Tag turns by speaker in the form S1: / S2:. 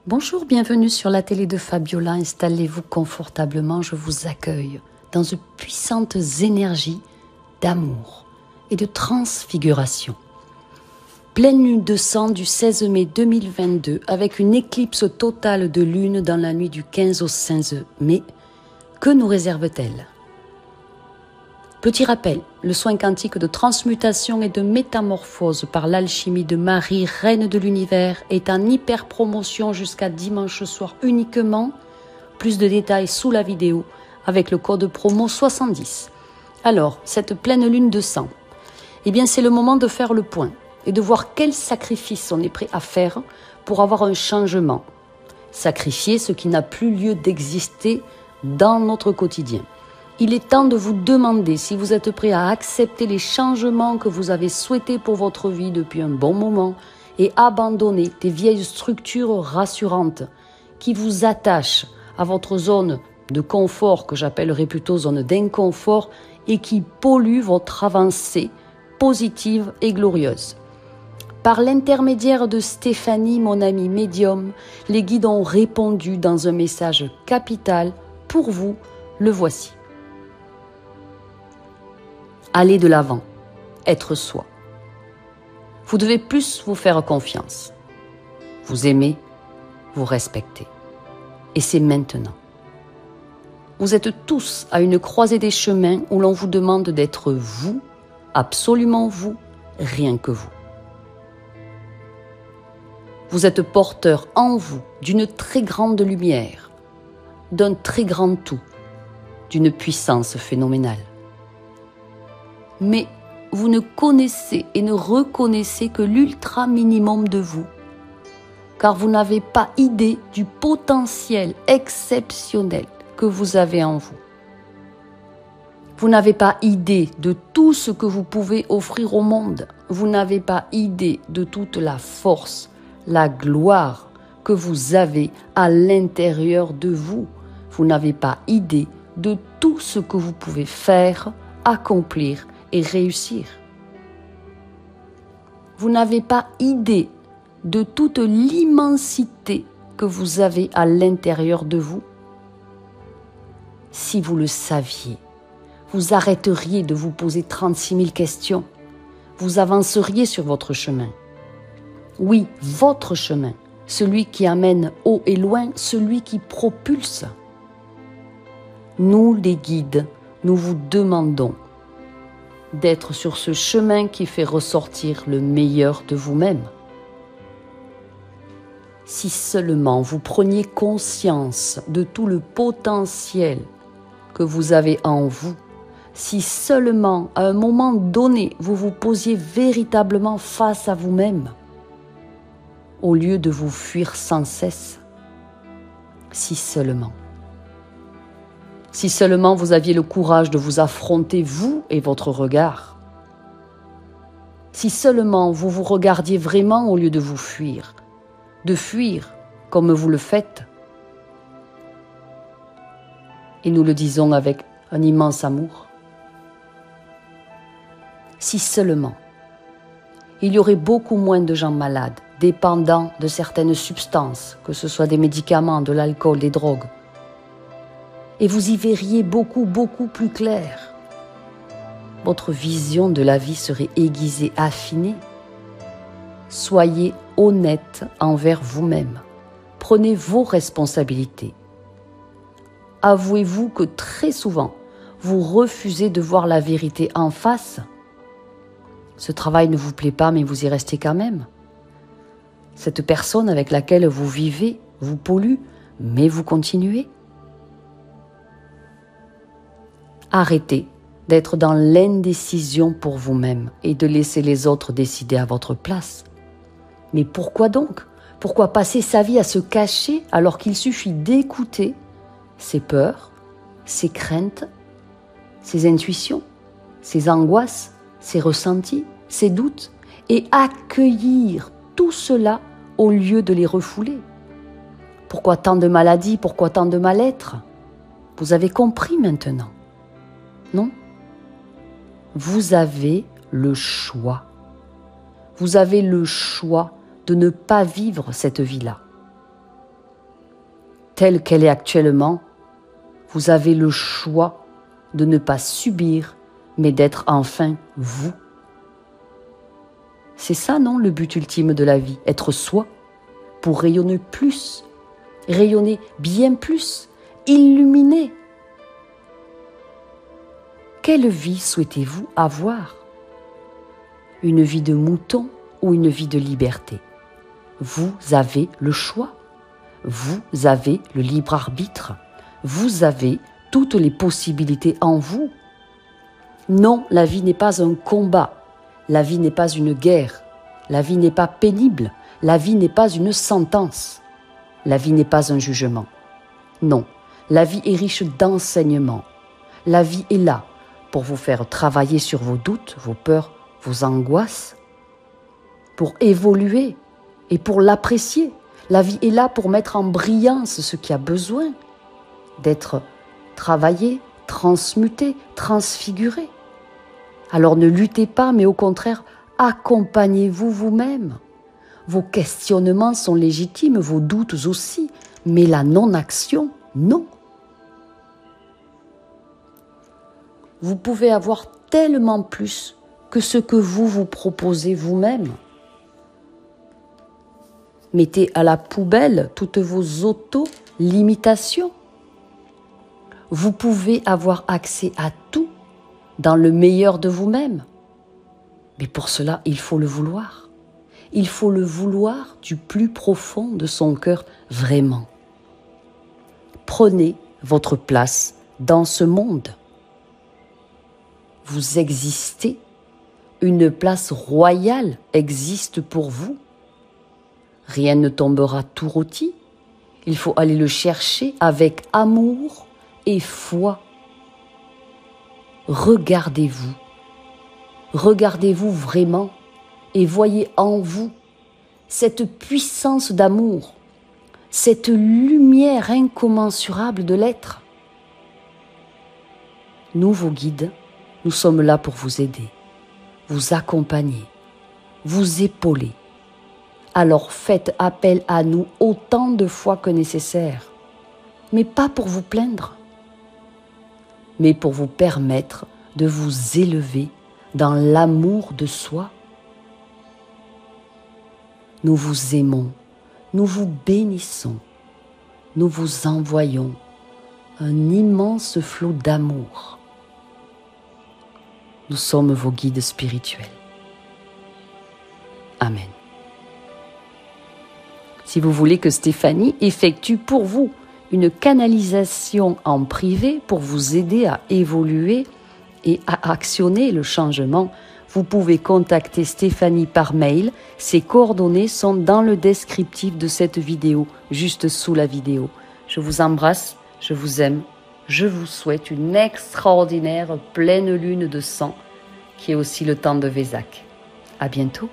S1: Bonjour, bienvenue sur la télé de Fabiola. Installez-vous confortablement, je vous accueille dans de puissantes énergies d'amour et de transfiguration. Pleine lune de sang du 16 mai 2022 avec une éclipse totale de lune dans la nuit du 15 au 16 mai. Que nous réserve-t-elle ? Petit rappel, le soin quantique de transmutation et de métamorphose par l'alchimie de Marie, reine de l'univers, est en hyper promotion jusqu'à dimanche soir uniquement. Plus de détails sous la vidéo avec le code promo 70. Alors, cette pleine lune de sang, eh bien c'est le moment de faire le point et de voir quel sacrifice on est prêt à faire pour avoir un changement. Sacrifier ce qui n'a plus lieu d'exister dans notre quotidien. Il est temps de vous demander si vous êtes prêt à accepter les changements que vous avez souhaités pour votre vie depuis un bon moment et abandonner des vieilles structures rassurantes qui vous attachent à votre zone de confort, que j'appellerais plutôt zone d'inconfort, et qui polluent votre avancée positive et glorieuse. Par l'intermédiaire de Stéphanie, mon amie médium, les guides ont répondu dans un message capital. Pour vous, le voici. Allez de l'avant, être soi. Vous devez plus vous faire confiance. Vous aimez, vous respectez. Et c'est maintenant. Vous êtes tous à une croisée des chemins où l'on vous demande d'être vous, absolument vous, rien que vous. Vous êtes porteur en vous d'une très grande lumière, d'un très grand tout, d'une puissance phénoménale. Mais vous ne connaissez et ne reconnaissez que l'ultra minimum de vous, car vous n'avez pas idée du potentiel exceptionnel que vous avez en vous. Vous n'avez pas idée de tout ce que vous pouvez offrir au monde. Vous n'avez pas idée de toute la force, la gloire que vous avez à l'intérieur de vous. Vous n'avez pas idée de tout ce que vous pouvez faire, accomplir et réussir. Vous n'avez pas idée de toute l'immensité que vous avez à l'intérieur de vous. Si vous le saviez, vous arrêteriez de vous poser 36 000 questions. Vous avanceriez sur votre chemin. Oui, votre chemin, celui qui amène haut et loin, celui qui propulse. Nous, les guides, nous vous demandons d'être sur ce chemin qui fait ressortir le meilleur de vous-même. Si seulement vous preniez conscience de tout le potentiel que vous avez en vous, si seulement à un moment donné vous vous posiez véritablement face à vous-même, au lieu de vous fuir sans cesse, si seulement vous aviez le courage de vous affronter, vous et votre regard. Si seulement vous vous regardiez vraiment au lieu de vous fuir, de fuir comme vous le faites. Et nous le disons avec un immense amour. Si seulement il y aurait beaucoup moins de gens malades, dépendants de certaines substances, que ce soit des médicaments, de l'alcool, des drogues, et vous y verriez beaucoup plus clair. Votre vision de la vie serait aiguisée, affinée. Soyez honnête envers vous-même. Prenez vos responsabilités. Avouez-vous que très souvent, vous refusez de voir la vérité en face. Ce travail ne vous plaît pas, mais vous y restez quand même. Cette personne avec laquelle vous vivez vous pollue, mais vous continuez. Arrêtez d'être dans l'indécision pour vous-même et de laisser les autres décider à votre place. Mais pourquoi donc ? Pourquoi passer sa vie à se cacher alors qu'il suffit d'écouter ses peurs, ses craintes, ses intuitions, ses angoisses, ses ressentis, ses doutes et accueillir tout cela au lieu de les refouler ? Pourquoi tant de maladies ? Pourquoi tant de mal-être ? Vous avez compris maintenant ? Non ? Vous avez le choix. Vous avez le choix de ne pas vivre cette vie-là. telle qu'elle est actuellement, vous avez le choix de ne pas subir, mais d'être enfin vous. C'est ça, non, le but ultime de la vie, être soi, pour rayonner plus, rayonner bien plus, illuminer. Quelle vie souhaitez-vous avoir? Une vie de mouton ou une vie de liberté? Vous avez le choix. Vous avez le libre arbitre. Vous avez toutes les possibilités en vous. Non, la vie n'est pas un combat. La vie n'est pas une guerre. La vie n'est pas pénible. La vie n'est pas une sentence. La vie n'est pas un jugement. Non, la vie est riche d'enseignements. La vie est là pour vous faire travailler sur vos doutes, vos peurs, vos angoisses, pour évoluer et pour l'apprécier. La vie est là pour mettre en brillance ce qui a besoin d'être travaillé, transmuté, transfiguré. Alors ne luttez pas, mais au contraire, accompagnez-vous vous-même. Vos questionnements sont légitimes, vos doutes aussi, mais la non-action, non. Vous pouvez avoir tellement plus que ce que vous vous proposez vous-même. Mettez à la poubelle toutes vos auto-limitations. Vous pouvez avoir accès à tout dans le meilleur de vous-même. Mais pour cela, il faut le vouloir. Il faut le vouloir du plus profond de son cœur, vraiment. Prenez votre place dans ce monde. Vous existez. Une place royale existe pour vous. Rien ne tombera tout rôti. Il faut aller le chercher avec amour et foi. Regardez-vous. Regardez-vous vraiment et voyez en vous cette puissance d'amour, cette lumière incommensurable de l'être. Nous, vos guides, nous sommes là pour vous aider, vous accompagner, vous épauler. Alors faites appel à nous autant de fois que nécessaire, mais pas pour vous plaindre, mais pour vous permettre de vous élever dans l'amour de soi. Nous vous aimons, nous vous bénissons, nous vous envoyons un immense flot d'amour. Nous sommes vos guides spirituels. Amen. Si vous voulez que Stéphanie effectue pour vous une canalisation en privé pour vous aider à évoluer et à actionner le changement, vous pouvez contacter Stéphanie par mail. Ses coordonnées sont dans le descriptif de cette vidéo, juste sous la vidéo. Je vous embrasse, je vous aime, je vous souhaite une extraordinaire pleine lune de sang qui est aussi le temps de Vésac. À bientôt.